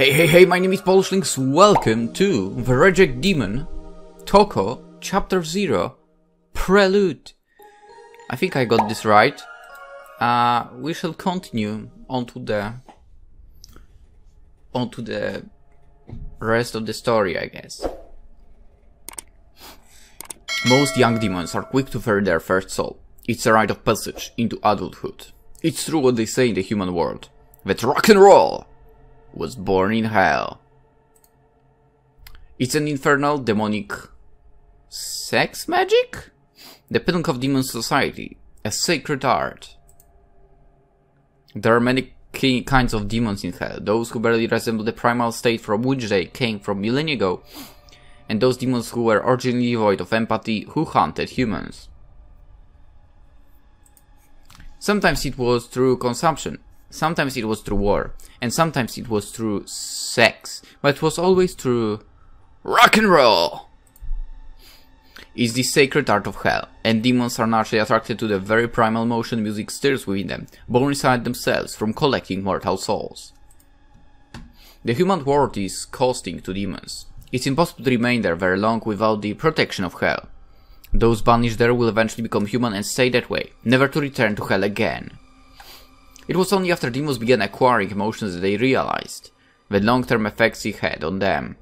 Hey, my name is PolishLynx. Welcome to the Reject Demon, Toko, Chapter 0, Prelude. I think I got this right. We shall continue onto the rest of the story, I guess. Most young demons are quick to ferry their first soul. It's a rite of passage into adulthood. It's true what they say in the human world, that rock and roll was born in hell. It's an infernal, demonic sex magic? The pinnacle of demon society, a sacred art. There are many kinds of demons in hell, those who barely resemble the primal state from which they came from millennia ago, and those demons who were originally devoid of empathy, who hunted humans. Sometimes it was through consumption, sometimes it was through war, and sometimes it was through sex, but it was always through rock and roll. It's the sacred art of hell, and demons are naturally attracted to the very primal motion music stirs within them, born inside themselves from collecting mortal souls. The human world is costing to demons. It's impossible to remain there very long without the protection of hell. Those banished there will eventually become human and stay that way, never to return to hell again. It was only after demons began acquiring emotions that they realized the long-term effects it had on them.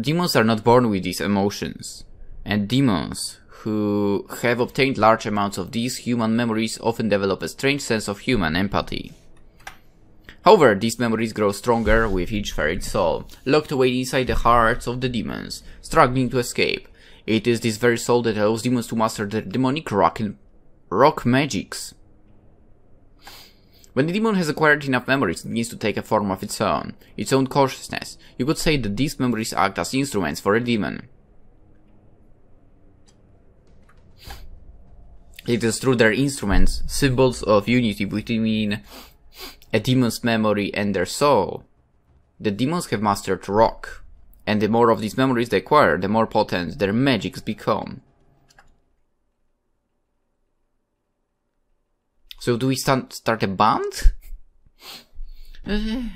Demons are not born with these emotions, and demons who have obtained large amounts of these human memories often develop a strange sense of human empathy. However, these memories grow stronger with each ferried soul, locked away inside the hearts of the demons, struggling to escape. It is this very soul that allows demons to master their demonic rock magics. When the demon has acquired enough memories, it begins to take a form of its own consciousness. You could say that these memories act as instruments for a demon. It is through their instruments, symbols of unity between a demon's memory and their soul, the demons have mastered rock, and the more of these memories they acquire, the more potent their magics become. So do we start a band?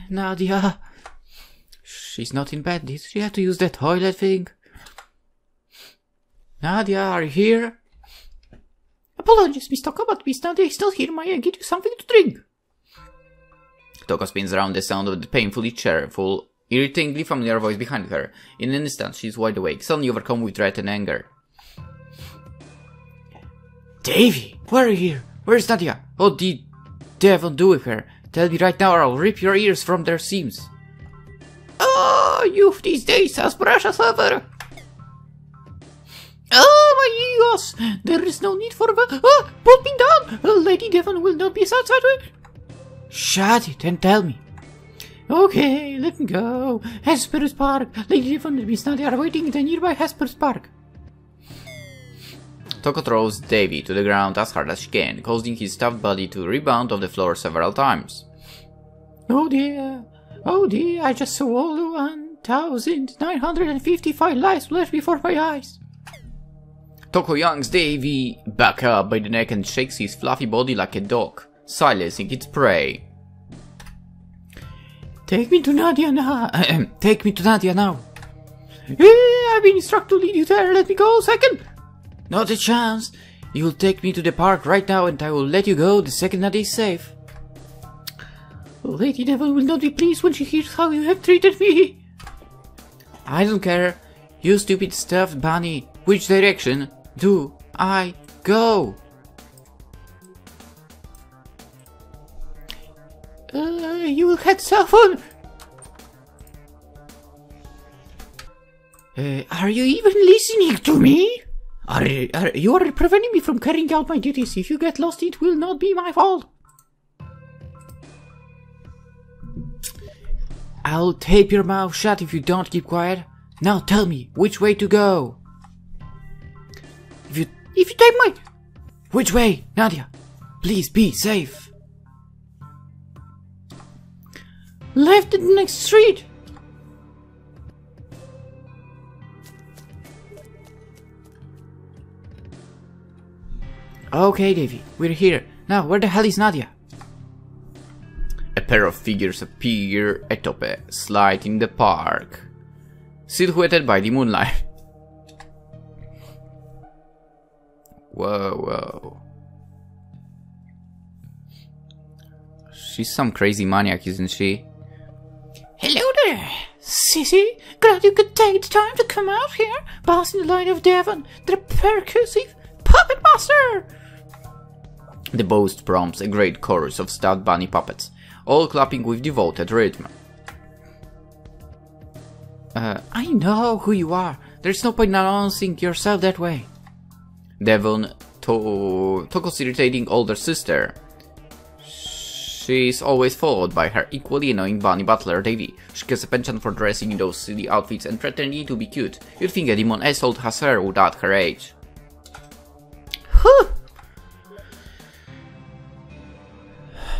Nadia, she's not in bed. Did she have to use that toilet thing? Nadia, are you here? Apologies, Miss Toko, but Miss Nadia is still here. May I get you something to drink? Toko spins around the sound of the painfully cheerful, irritatingly familiar voice behind her. In an instant, she's wide awake, suddenly overcome with dread and anger. Davy, why are you here? Where's Nadia? What did devil do with her? Tell me right now or I'll rip your ears from their seams. Oh, youth these days as precious ever. Oh, my egos! There is no need for that. Oh, put me down! Lady Devon will not be satisfied with. Shut it and tell me. Okay, let me go. Hesper's Park. Lady Devon and Miss Nadia are waiting in the nearby Hesper's Park. Toko throws Davy to the ground as hard as she can, causing his stuffed body to rebound off the floor several times. Oh dear, I just saw all the 1,955 lives flash before my eyes. Toko yanks Davy back up by the neck and shakes his fluffy body like a dog, silencing its prey. Take me to Nadia now. Take me to Nadia now. I've been instructed to lead you there. Let me go second. Not a chance. You'll take me to the park right now and I will let you go the second Nadia is safe. Lady Devil will not be pleased when she hears how you have treated me. I don't care. You stupid stuffed bunny. Which direction do I go? You will head southward. Are you even listening to me? You are preventing me from carrying out my duties. If you get lost, it will not be my fault. I'll tape your mouth shut if you don't keep quiet. Now tell me which way to go. If you tape my... Which way, Nadia? Please be safe. Left at the next street. Okay, Davy, we're here. Now, where the hell is Nadia? pair of figures appear atop a slide in the park, silhouetted by the moonlight. Whoa. She's some crazy maniac, isn't she? Hello there, sissy. Glad you could take the time to come out here, bask in the light of Devon, the percussive puppet master. The boast prompts a great chorus of stout bunny puppets, all clapping with devoted rhythm. I know who you are. There's no point in announcing yourself that way. Devon, Toko's irritating older sister. She's always followed by her equally annoying bunny butler, Davy. She gets a penchant for dressing in those silly outfits and pretending to be cute. You'd think a demon as old as her would at her age. Huh.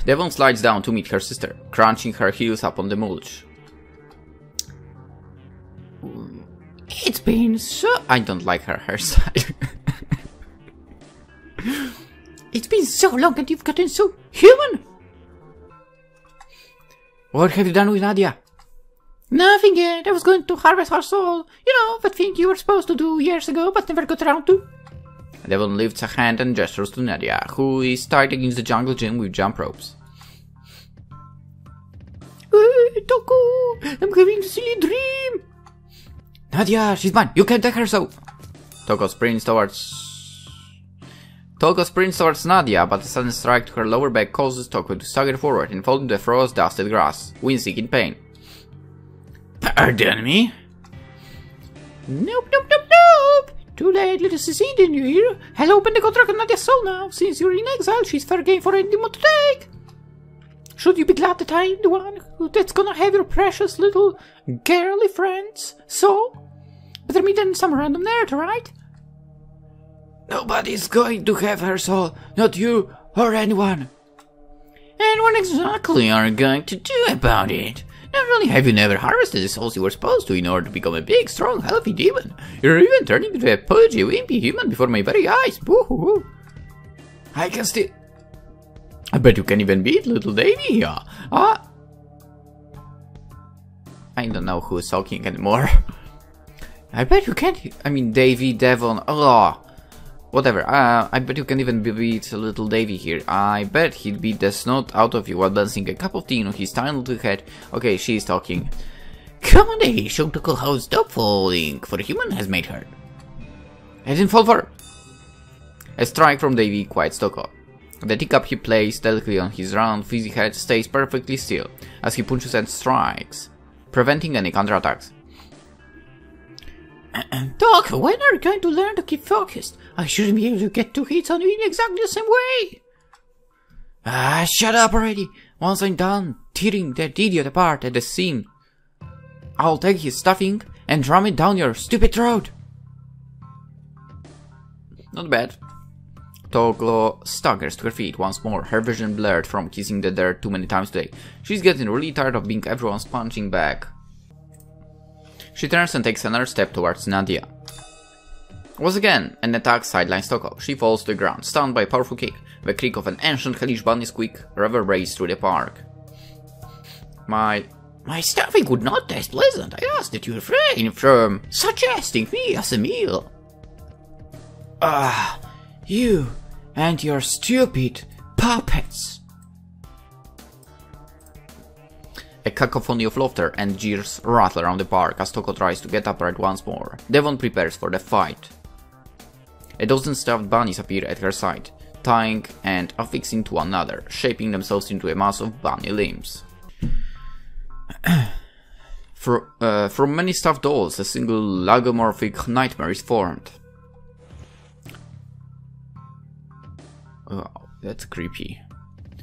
Devon slides down to meet her sister, crunching her heels up on the mulch. It's been so... I don't like her hairstyle. It's been so long and you've gotten so human. What have you done with Nadia? Nothing yet. I was going to harvest her soul. You know, that thing you were supposed to do years ago but never got around to. Devon lifts a hand and gestures to Nadia, who is tied against the jungle gym with jump ropes. Hey, Toko! I'm having a silly dream! Nadia, she's mine! You can't take her so... Toko sprints towards Nadia, but a sudden strike to her lower back causes Toko to stagger forward and fall into the frost-dusted grass, wincing in pain. Pardon me? Nope. Too late, little sissy, didn't you hear? I'll open the contract on Nadia's soul now. Since you're in exile, she's fair game for any demon to take. Should you be glad that I'm the one that's gonna have your precious little girly friend's soul? Better me than some random nerd, right? Nobody's going to have her soul, not you or anyone. And what exactly are you going to do about it? Not only have you never harvested the souls you were supposed to in order to become a big, strong, healthy demon, you're even turning into a pudgy, wimpy human before my very eyes. Boo-hoo-hoo. I can still... I bet you can even beat little Davy. I don't know who's talking anymore. I bet you can't... I mean, Davy, Devon, oh... Whatever, I bet you can even beat little Davy here. I bet he'd beat the snot out of you while balancing a cup of tea on his tiny little head. Okay, she's talking. Come on, Davy, show Toko how stop falling, for a human has made her. I didn't fall for her. A strike from Davy quiets Toko. The teacup he placed delicately on his round, fizzy head stays perfectly still as he punches and strikes, preventing any counterattacks. Toko, when are you going to learn to keep focused? I shouldn't be able to get 2 hits on you in exactly the same way. Shut up already. Once I'm done tearing that idiot apart at the seam, I'll take his stuffing and drum it down your stupid throat. Not bad. Toko staggers to her feet once more, her vision blurred from kissing the dirt too many times today. She's getting really tired of being everyone's punching bag. She turns and takes another step towards Nadia. Once again, an attack sidelines Toko. She falls to the ground, stunned by a powerful kick. The creak of an ancient hellish bunny squeak reverberates through the park. My stuffing would not taste pleasant. I ask that you refrain from suggesting me as a meal. You and your stupid puppets. A cacophony of laughter and jeers rattle around the park as Toko tries to get upright once more. Devon prepares for the fight. A dozen stuffed bunnies appear at her side, tying and affixing to one another, shaping themselves into a mass of bunny limbs. From many stuffed dolls, a single lagomorphic nightmare is formed. Oh, that's creepy.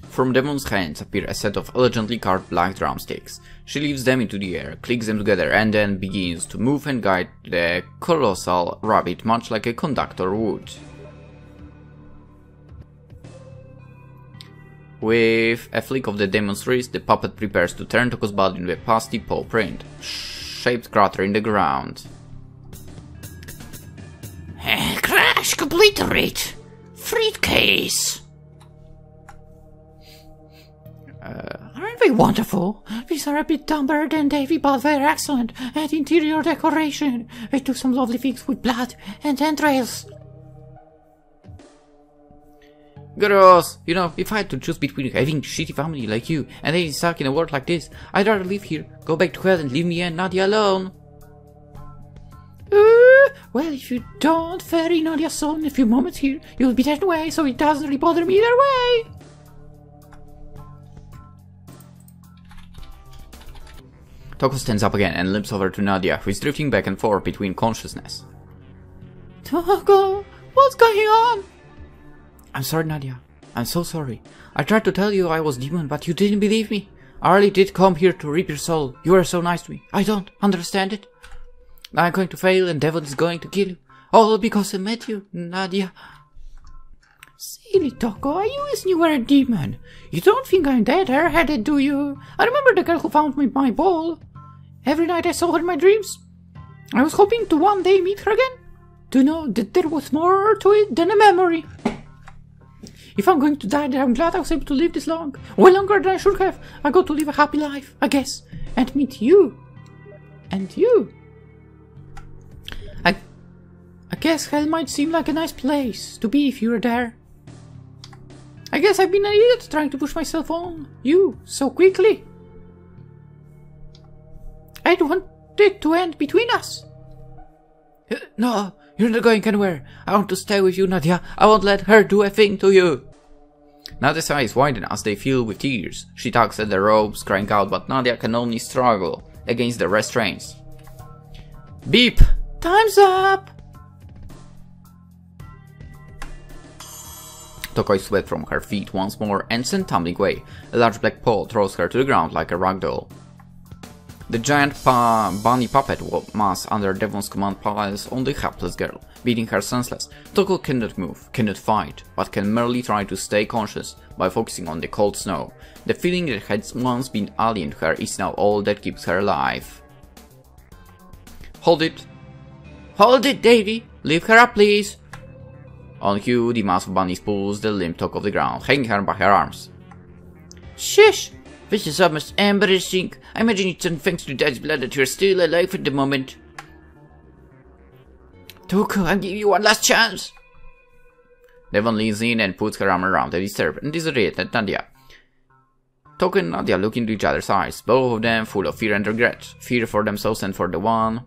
From Devon's hands appear a set of elegantly carved black drumsticks. She lifts them into the air, clicks them together, and then begins to move and guide the colossal rabbit much like a conductor would. With a flick of the demon's wrist, the puppet prepares to turn Toko's body into a pasty paw print, shaped crater in the ground. Crash complete! Fruitcase! Aren't Very wonderful. These are a bit dumber than Davy, but very excellent. And interior decoration. They do some lovely things with blood and entrails. Gross! You know, if I had to choose between having a shitty family like you and getting stuck in a world like this, I'd rather live here, go back to hell and leave me and Nadia alone. Well, if you don't ferry Nadia's soul in a few moments here, you'll be taken away, so it doesn't really bother me either way. Toko stands up again and limps over to Nadia, who is drifting back and forth between consciousness. Toko, what's going on? I'm sorry, Nadia. I'm so sorry. I tried to tell you I was demon, but you didn't believe me. I really did come here to reap your soul. You were so nice to me. I don't understand it. I'm going to fail and Devil is going to kill you. All because I met you, Nadia. Silly Toko, I wish you were a demon. You don't think I'm that airheaded, do you? I remember the girl who found me my ball. Every night I saw her in my dreams. I was hoping to one day meet her again. To know that there was more to it than a memory. If I'm going to die there, I'm glad I was able to live this long. Way longer than I should have. I got to live a happy life, I guess. And meet you. And you. I guess hell might seem like a nice place to be if you were there. I guess I've been an idiot trying to push myself on you so quickly. I don't want it to end between us. No, you're not going anywhere. I want to stay with you, Nadia. I won't let her do a thing to you. Nadia's eyes widen as they fill with tears. She tugs at the ropes, crying out, but Nadia can only struggle against the restraints. Beep! Time's up! Toko is swept from her feet once more and sent tumbling away. A large black paw throws her to the ground like a rag doll. The giant bunny puppet mass under Devon's command piles on the hapless girl, beating her senseless. Toko cannot move, cannot fight, but can merely try to stay conscious by focusing on the cold snow. The feeling that had once been alien to her is now all that keeps her alive. Hold it! Hold it, Davy! Lift her up, please! On cue, the mass of bunnies pulls the limp Toko off the ground, hanging her by her arms. Shush! This is almost embarrassing. I imagine it's thanks to Dad's blood that you're still alive at the moment. Toko, I'm giving you one last chance. Devon leans in and puts her arm around the disturbed and disoriented Nadia. Toko and Nadia look into each other's eyes, both of them full of fear and regret. Fear for themselves and for the one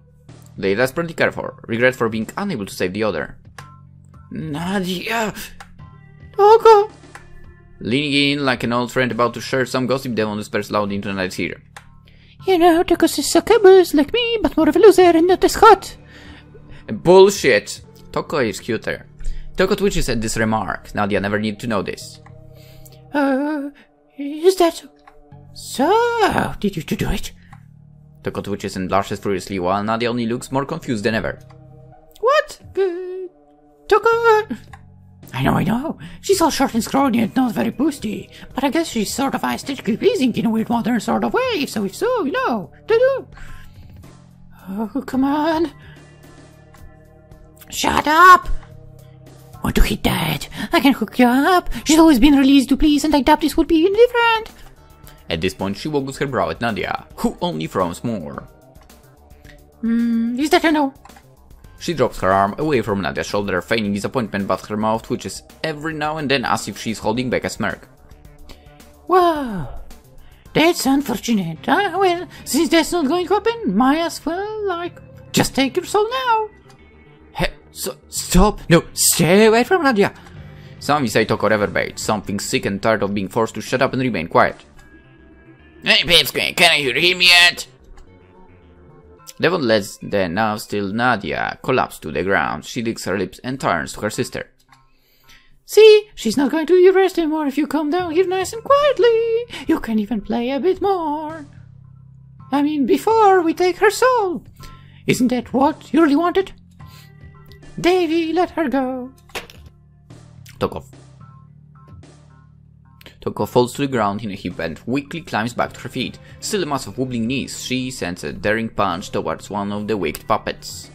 they desperately care for. Regret for being unable to save the other. Nadia! Toko! Leaning in like an old friend about to share some gossip, Devon whispers loudly into Nadia's ear. You know, Toko's a succubus like me, but more of a loser and not as hot. Bullshit! Toko is cuter. Toko twitches at this remark. Nadia never needed to know this. Is that so? Did you do it? Toko twitches and blushes furiously while Nadia only looks more confused than ever. What? Toko? I know. She's all short and scrawny and not very boosty, but I guess she's sort of aesthetically pleasing in a weird modern sort of way, so if so, you know, do. Oh, come on. Shut up! Want to hit that? I can hook you up. She's always been released to please, and I doubt this would be indifferent. At this point, she waggles her brow at Nadia, who only frowns more. Is that a no? She drops her arm away from Nadia's shoulder, feigning disappointment, but her mouth twitches every now and then as if she's holding back a smirk. Wow, that's unfortunate. Well, since that's not going to happen, might as well, just take your soul now. Hey, stop! No, stay away from Nadia! Some say Toko reverberates, something sick and tired of being forced to shut up and remain quiet. Hey, Pipsqueak, can you hear me yet? Devon lets the now still Nadia collapse to the ground. She licks her lips and turns to her sister. See, she's not going to be arrested anymore if you come down here nice and quietly. You can even play a bit more. I mean, before we take her soul. Isn't that what you really wanted? Davy, let her go. Toko falls to the ground in a heap and weakly climbs back to her feet. Still a mass of wobbling knees, she sends a daring punch towards one of the wicked puppets.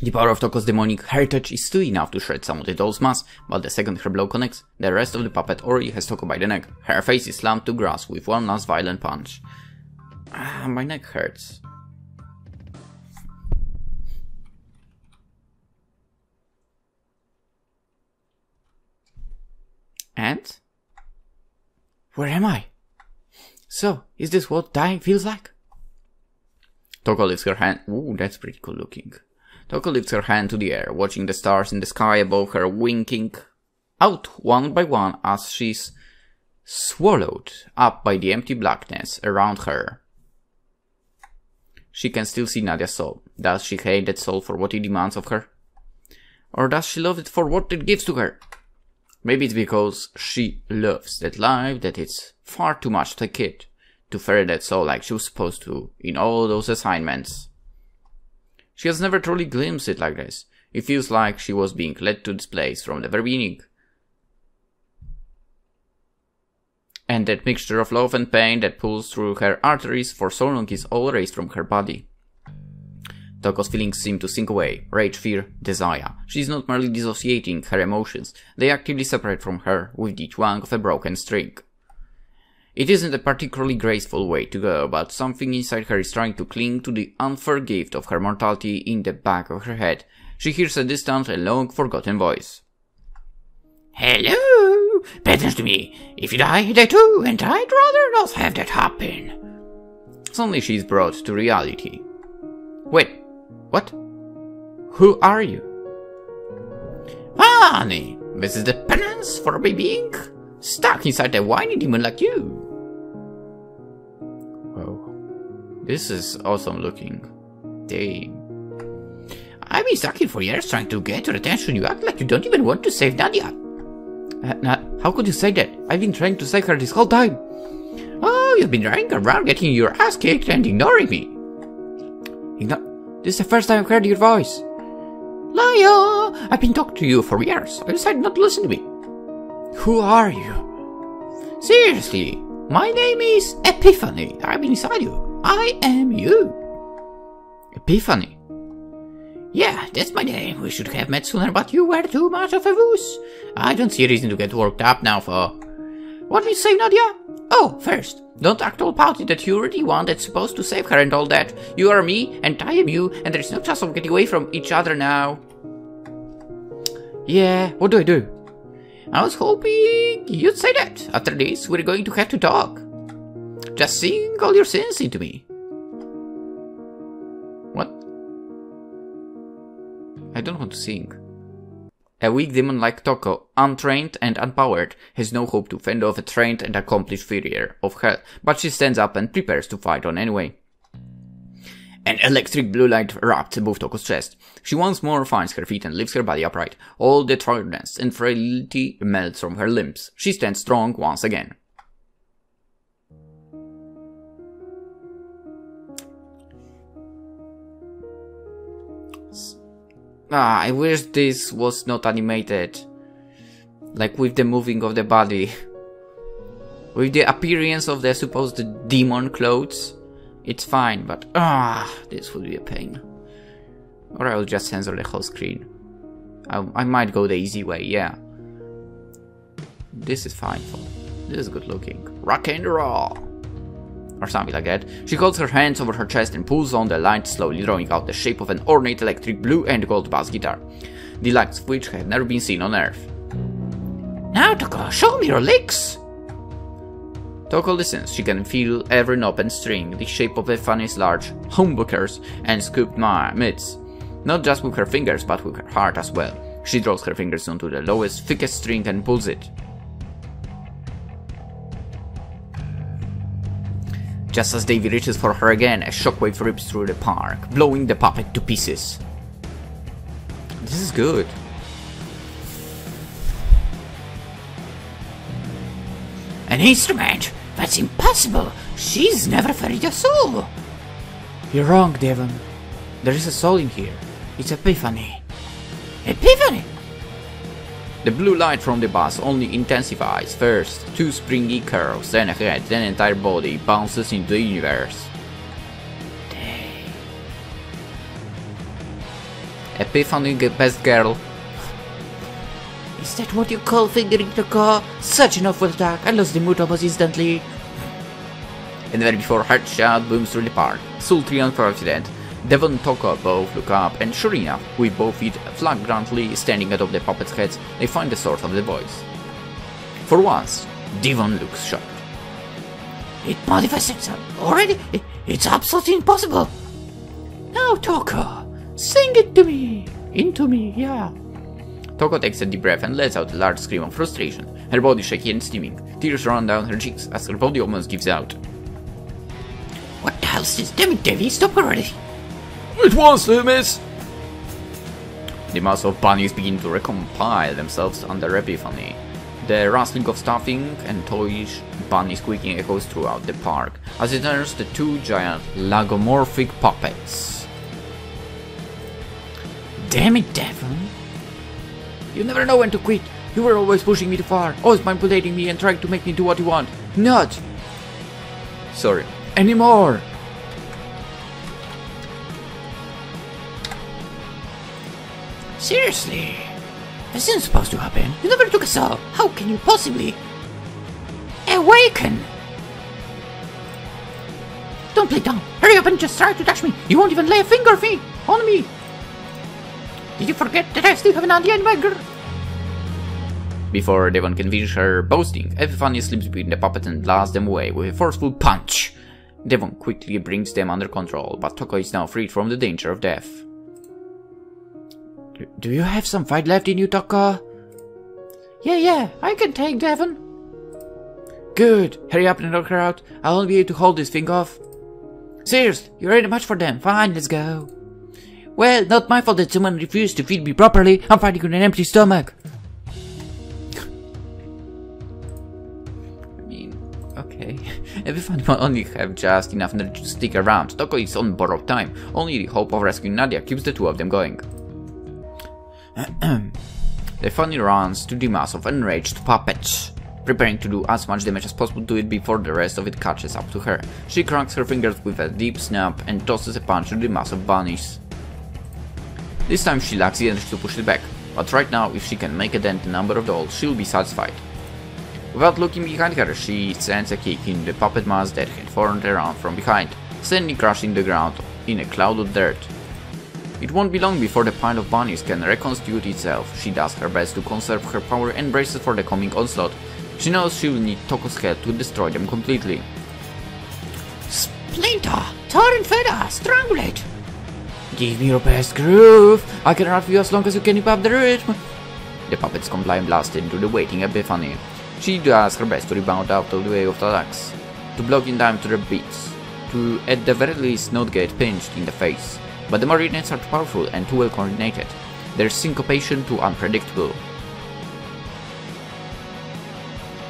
The power of Toko's demonic heritage is still enough to shred some of the doll's mass, but the second her blow connects, the rest of the puppet already has Toko by the neck. Her face is slammed to grass with one last violent punch. Ah, my neck hurts. And? Where am I? So, is this what dying feels like? Toko lifts her hand. Ooh, that's pretty cool looking. Toko lifts her hand to the air, watching the stars in the sky above her winking out one by one as she's swallowed up by the empty blackness around her. She can still see Nadia's soul. Does she hate that soul for what it demands of her? Or does she love it for what it gives to her? Maybe it's because she loves that life that it's far too much like it to ferry that soul like she was supposed to in all those assignments. She has never truly glimpsed it like this. It feels like she was being led to this place from the very beginning. And that mixture of love and pain that pulls through her arteries for so long is all erased from her body. Toko's feelings seem to sink away. Rage, fear, desire. She is not merely dissociating her emotions. They actively separate from her with the twang of a broken string. It isn't a particularly graceful way to go, but something inside her is trying to cling to the unfair gift of her mortality in the back of her head. She hears a distant and long-forgotten voice. Hello! Pay attention to me. If you die, I die too, and I'd rather not have that happen. Suddenly she is brought to reality. Wait, what? Who are you? Funny, this is the penance for being stuck inside a whiny demon like you. Whoa, this is awesome looking. Damn. I've been stuck here for years trying to get your attention. You act like you don't even want to save Nadia. How could you say that? I've been trying to save her this whole time. Oh, you've been running around getting your ass kicked and ignoring me. This is the first time I've heard your voice. Liar! I've been talking to you for years. I decided not to listen to me. Who are you? Seriously, my name is Epiphany. I've been inside you. I am you. Epiphany? Yeah, that's my name. We should have met sooner, but you were too much of a wuss. I don't see a reason to get worked up now for... What did you say, Nadia? Oh, first, don't act all pouty that you're the one that's supposed to save her and all that. You are me, and I am you, and there's no chance of getting away from each other now. Yeah, what do I do? I was hoping you'd say that. After this, we're going to have to talk. Just sing all your sins into me. What? I don't want to sing. A weak demon like Toko, untrained and unpowered, has no hope to fend off a trained and accomplished furrier of hell, but she stands up and prepares to fight on anyway. An electric blue light wrapped above Toko's chest. She once more finds her feet and lifts her body upright. All the tiredness and frailty melts from her limbs. She stands strong once again. I wish this was not animated. Like with the moving of the body. With the appearance of the supposed demon clothes. It's fine, but this would be a pain. Or I'll just censor the whole screen. I might go the easy way, yeah. This is fine. This is good looking. Rock and roll! Or something like that. She holds her hands over her chest and pulls on the light, slowly drawing out the shape of an ornate electric blue and gold bass guitar, the likes of which have never been seen on Earth. Now, Toko, show me your licks! Toko listens. She can feel every knob and string, the shape of Epiphany's large humbuckers and scooped mitts. Not just with her fingers, but with her heart as well. She draws her fingers onto the lowest, thickest string and pulls it. Just as Davy reaches for her again, a shockwave rips through the park, blowing the puppet to pieces. This is good. An instrument? That's impossible! She's never ferried a soul! You're wrong, Devon. There is a soul in here. It's Epiphany. Epiphany? The blue light from the bass only intensifies. First, two springy curves, then a head, then an entire body bounces into the universe. Epiphany, best girl. Is that what you call fingering the car? Such an awful attack. I lost the mood almost instantly. And then before hard shout booms through the park, sultry and confident, Devon and Toko both look up, and sure enough, with both feet flagrantly standing atop the puppets' heads, they find the source of the voice. For once, Devon looks shocked. It manifested itself already? It's absolutely impossible. Now, Toko, sing it to me. Into me, yeah. Toko takes a deep breath and lets out a large scream of frustration, her body shaky and steaming. Tears run down her cheeks as her body almost gives out. What the hell's this? Damn it, Davy, stop already. It was, miss! The mass of bunnies begin to recompile themselves under Epiphany. The rustling of stuffing and toyish bunny squeaking echoes throughout the park as it enters the two giant lagomorphic puppets. Damn it, Devon. You never know when to quit. You were always pushing me too far, always manipulating me and trying to make me do what you want. Not! Sorry. Anymore! Seriously? This isn't supposed to happen. You never took us all. How can you possibly awaken? Don't play dumb. Hurry up and just try to touch me. You won't even lay a finger on me. Did you forget that I still have an Andean bagger? Before Devon can finish her boasting, Epiphany slips between the puppets and blasts them away with a forceful punch. Devon quickly brings them under control, but Toko is now freed from the danger of death. Do you have some fight left in you, Toko? Yeah, I can take Devon. Good, hurry up and knock her out. I won't be able to hold this thing off. Seriously, you're already much for them. Fine, let's go. Well, not my fault that someone refused to feed me properly. I'm fighting with an empty stomach. I mean, okay. Epiphany will only have just enough energy to stick around. Toko is on borrowed time. Only the hope of rescuing Nadia keeps the two of them going. The funny runs to the mass of enraged puppets, preparing to do as much damage as possible to it before the rest of it catches up to her. She cracks her fingers with a deep snap and tosses a punch to the mass of bunnies. This time she lacks the energy to push it back, but right now if she can make a dent in the number of dolls, she'll be satisfied. Without looking behind her, she sends a kick in the puppet mass that had formed around from behind, sending crashing the ground in a cloud of dirt. It won't be long before the pile of bunnies can reconstitute itself. She does her best to conserve her power and braces for the coming onslaught. She knows she will need Toko's help to destroy them completely. Splinter! Tar and feather! Strangulate! Give me your best groove! I can run for you as long as you can keep up the rhythm! The puppets comply and blast into the waiting Epiphany. She does her best to rebound out of the way of the attacks, to block in time to their beats, to at the very least not get pinched in the face. But the marionettes are too powerful and too well coordinated. Their syncopation too unpredictable.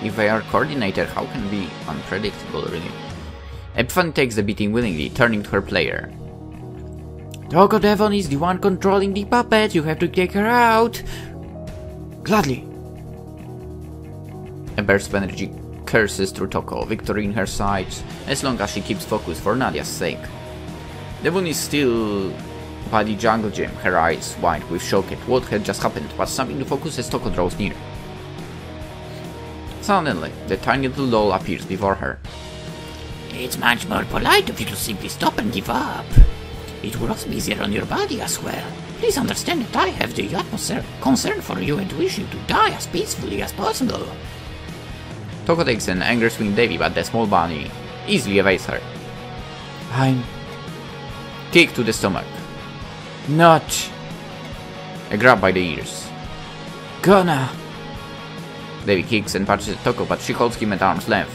If they are coordinated, how can they be unpredictable, really? Epiphany takes the beating willingly, turning to her player. Toko Devon is the one controlling the puppet. You have to take her out. Gladly. A burst of energy curses through Toko, victory in her sights, as long as she keeps focus for Nadia's sake. Devon is still by the jungle gym, her eyes wide with shock at what had just happened, but snapping to focus as Toko draws near. Suddenly, the tiny little doll appears before her. It's much more polite of you to simply stop and give up. It will also be easier on your body as well. Please understand that I have the utmost concern for you and wish you to die as peacefully as possible. Toko takes an angry swing at Davy, but the small bunny easily evades her. Kick to the stomach. Not. A grab by the ears. Gonna. Davy kicks and punches at Toko, but she holds him at arm's length.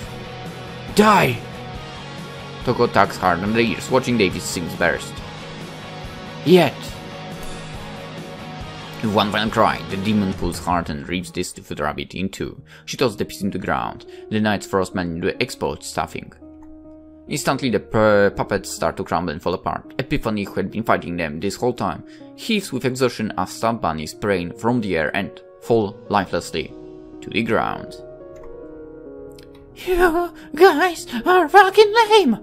Die! Toko tugs hard on the ears, watching Davy's sings burst. Yet. With one final cry, the demon pulls hard and rips this foot rabbit in two. She tosses the piece into the ground, the knight's frostman into exposed stuffing. Instantly the puppets start to crumble and fall apart. Epiphany, who had been fighting them this whole time, heaves with exhaustion as some bunnies sprain from the air and fall lifelessly to the ground. You guys are fucking lame!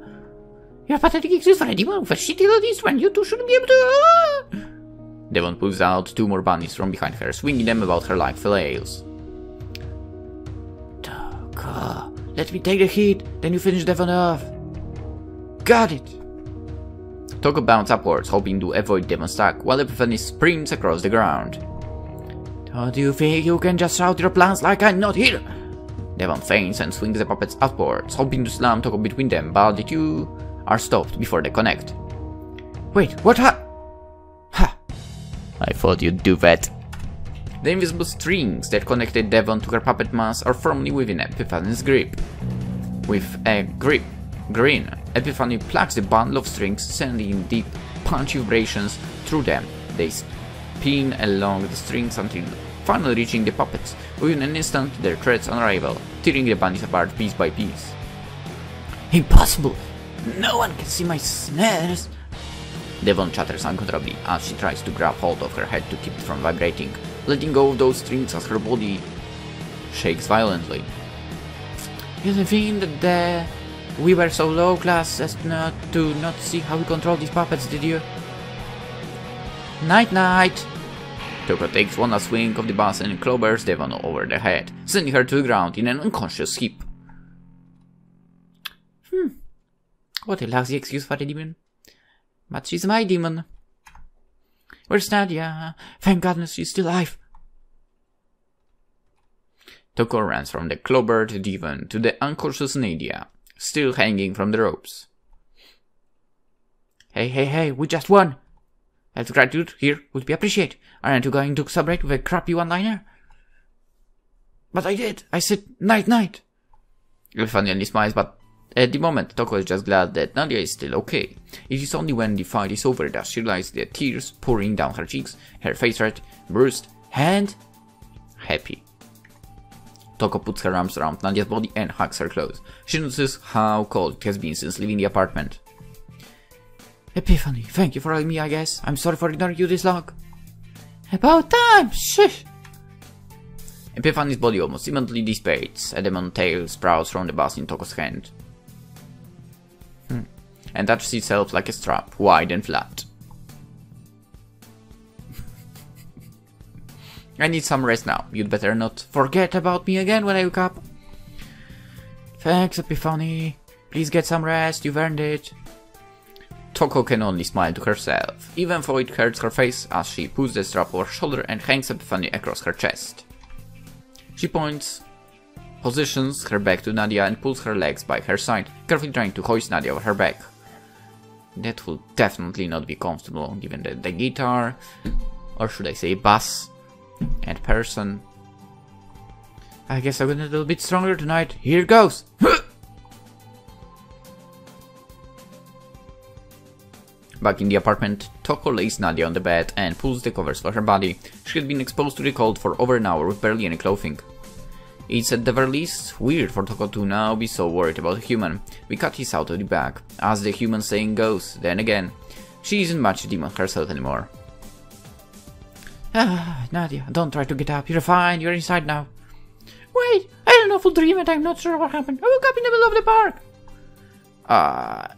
You're pathetic excuse for a demon with a shitty little instrument. You two shouldn't be able to... Devon pulls out 2 more bunnies from behind her, swinging them about her like flails. Toko, let me take the hit, then you finish Devon off. Got it! Toko bounds upwards, hoping to avoid Devon's attack, while Epiphany sprints across the ground. Don't you think you can just shout your plans like I'm not here? Devon feints and swings the puppets upwards, hoping to slam Toko between them, but the 2 are stopped before they connect. Wait, what Ha! I thought you'd do that. The invisible strings that connected Devon to her puppet mass are firmly within Epiphany's grip. With a grin, Epiphany plucks the bundle of strings, sending deep, punchy vibrations through them. They spin along the strings until finally reaching the puppets. Within an instant, their threads unravel, tearing the bunnies apart piece by piece. Impossible! No one can see my snares! Devon chatters uncontrollably as she tries to grab hold of her head to keep it from vibrating, letting go of those strings as her body shakes violently. You didn't think that we were so low class as to not see how we control these puppets, did you? Night night! Toko takes one last swing of the bus and clobbers Devon over the head, sending her to the ground in an unconscious heap. What a lousy excuse for a demon. But she's my demon. Where's Nadia? Thank goodness she's still alive. Toko runs from the clobbered demon to the unconscious Nadia, still hanging from the ropes. Hey, we just won. A little gratitude here would be appreciated. Aren't you going to celebrate with a crappy one-liner? But I did. I said night. Epiphany only smiles, but at the moment, Toko is just glad that Nadia is still okay. It is only when the fight is over that she realizes the tears pouring down her cheeks, her face red, bruised, and happy. Toko puts her arms around Nadia's body and hugs her close. She notices how cold it has been since leaving the apartment. Epiphany, thank you for helping me, I guess. I'm sorry for ignoring you this long. About time! Shush! Epiphany's body almost immediately dissipates. A demon tail sprouts from the bus in Toko's hand and attaches itself like a strap, wide and flat. I need some rest now. You'd better not forget about me again when I wake up. Thanks, Epiphany. Please get some rest, you've earned it. Toko can only smile to herself, even though it hurts her face as she puts the strap over her shoulder and hangs Epiphany across her chest. She positions her back to Nadia and pulls her legs by her side, carefully trying to hoist Nadia over her back. That will definitely not be comfortable given that the guitar, or should I say bass, and person. I guess I'm gonna be a little bit stronger tonight. Here goes! Back in the apartment, Toko lays Nadia on the bed and pulls the covers for her body. She had been exposed to the cold for over an hour with barely any clothing. It's at the very least weird for Toko to now be so worried about a human. We cut this out of the bag. As the human saying goes, then again, she isn't much a demon herself anymore. Nadia, don't try to get up. You're fine, you're inside now. Wait, I had an awful dream and I'm not sure what happened. I woke up in the middle of the park.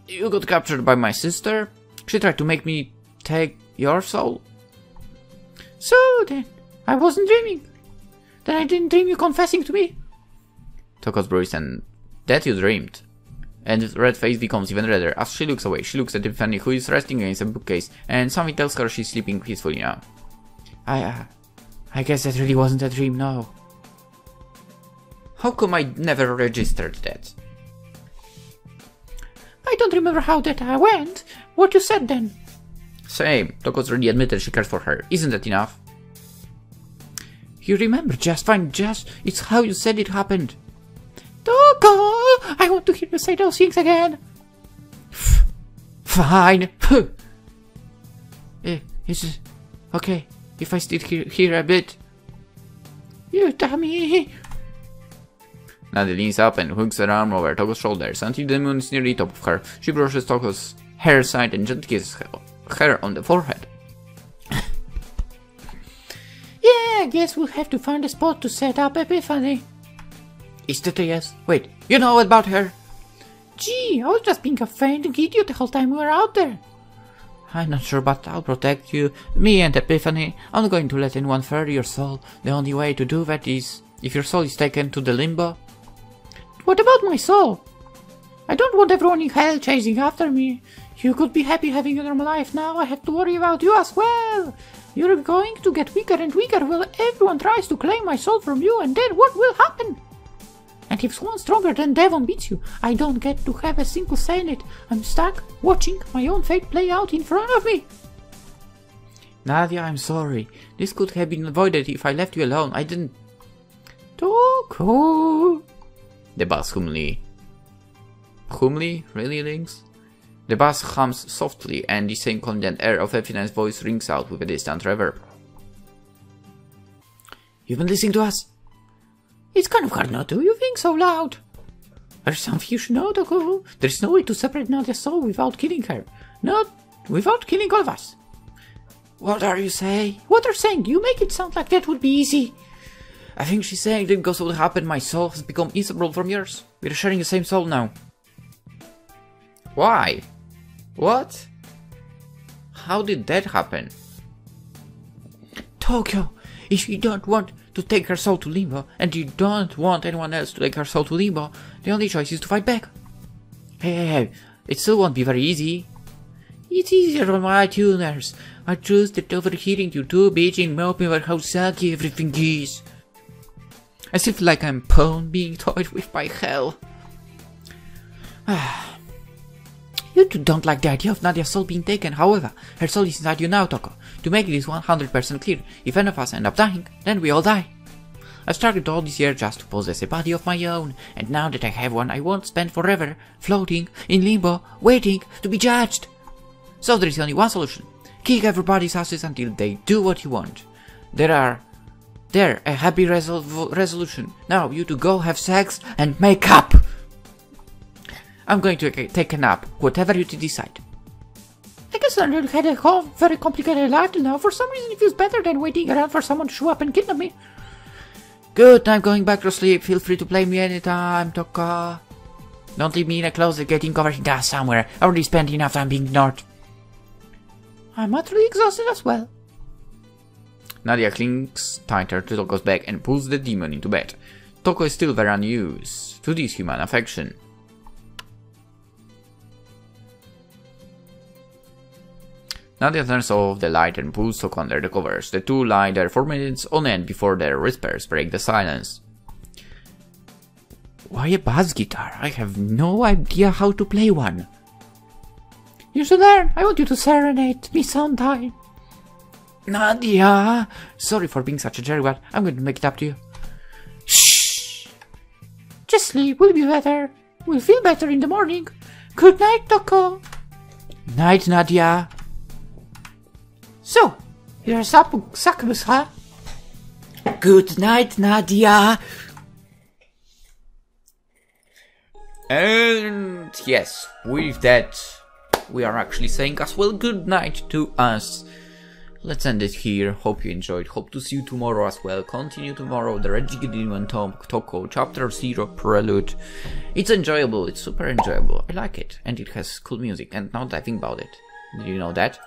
You got captured by my sister? She tried to make me take your soul. So then, I wasn't dreaming. Then I didn't dream you confessing to me. Toko's bruised and that you dreamed. And the red face becomes even redder as she looks away. She looks at Epiphany, who is resting against a bookcase, and something tells her she's sleeping peacefully now. I guess that really wasn't a dream, no. How come I never registered that? I don't remember how that went. What you said then? Same. Toko's already admitted she cares for her. Isn't that enough? You remember just fine, it's how you said it happened. Toko! I want to hear you say those things again. Fine. Is it okay if I stay here a bit? You dummy. Nadia leans up and hooks her arm over Toko's shoulders until the moon is near the top of her. She brushes Toko's hair aside and gently kisses her on the forehead. Yeah, I guess we'll have to find a spot to set up Epiphany. Is that a yes? Wait, you know about her? Gee, I was just being a fainting idiot the whole time we were out there. I'm not sure, but I'll protect you. Me and Epiphany. I'm not going to let anyone ferry your soul. The only way to do that is if your soul is taken to the limbo. What about my soul? I don't want everyone in hell chasing after me. You could be happy having a normal life. Now I have to worry about you as well. You're going to get weaker and weaker while everyone tries to claim my soul from you, and then what will happen? And if someone stronger than Devon beats you, I don't get to have a single say in it. I'm stuck watching my own fate play out in front of me. Nadia, I'm sorry. This could have been avoided if I left you alone. I didn't... Toko! The bass humbly. Humbly? Really, Lynx? The bass hums softly, and the same confident air of Ephina's voice rings out with a distant reverb. You've been listening to us? It's kind of hard not to. You think so loud. There's something you should know, Toko. There's no way to separate Nadia's soul without killing her. Not without killing all of us. What are you saying? What are you saying? You make it sound like that would be easy. I think she's saying that because of what happened, my soul has become inseparable from yours. We're sharing the same soul now. Why? What? How did that happen? Tokyo, if you don't want to take her soul to Limbo, and you don't want anyone else to take her soul to Limbo, the only choice is to fight back. Hey, it still won't be very easy. It's easier on my tuners. I choose that overhearing you two bitching moping about how sucky everything is. I still feel like I'm a pawn being toyed with by hell. You two don't like the idea of Nadia's soul being taken. However, her soul is inside you now, Toko. To make this 100% clear, if any of us end up dying, then we all die. I've struggled all this year just to possess a body of my own, and now that I have one, I won't spend forever floating in limbo, waiting to be judged. So there is only one solution. Kick everybody's asses until they do what you want. There, a happy resolution. Now you two go have sex and make up! I'm going to take a nap, whatever you decide. I guess I really had a very complicated life till now. For some reason it feels better than waiting around for someone to show up and kidnap me. Good, I'm going back to sleep. Feel free to play me anytime, Toko. Don't leave me in a closet getting covered in dust somewhere. I already spent enough time being ignored. I'm utterly exhausted as well. Nadia clings tighter to Toko's back and pulls the demon into bed. Toko is still very unused to this human affection. Nadia turns off the light and pulls Toko under the covers. The two lie there for minutes on end before their whispers break the silence. Why a bass guitar? I have no idea how to play one. You should learn. I want you to serenade me sometime. Nadia! Sorry for being such a jerk, but I'm going to make it up to you. Shh! Just sleep. We'll be better. We'll feel better in the morning. Good night, Toko. Night, Nadia. So, you're a succubus, huh? Good night, Nadia. And yes, with that, we are actually saying as well good night to us. Let's end it here. Hope you enjoyed. Hope to see you tomorrow as well. Continue tomorrow. The Reggie Demon Toko Chapter 0 Prelude. It's enjoyable. It's super enjoyable. I like it. And it has cool music. And now that I think about it. Did you know that?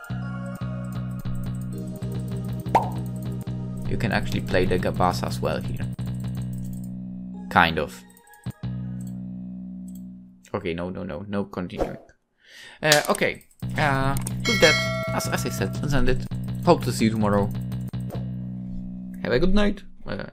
You can actually play the bass as well here. Kind of. Okay, no continuing. Okay, with that, as I said, let's end it. Hope to see you tomorrow. Have a good night. Bye.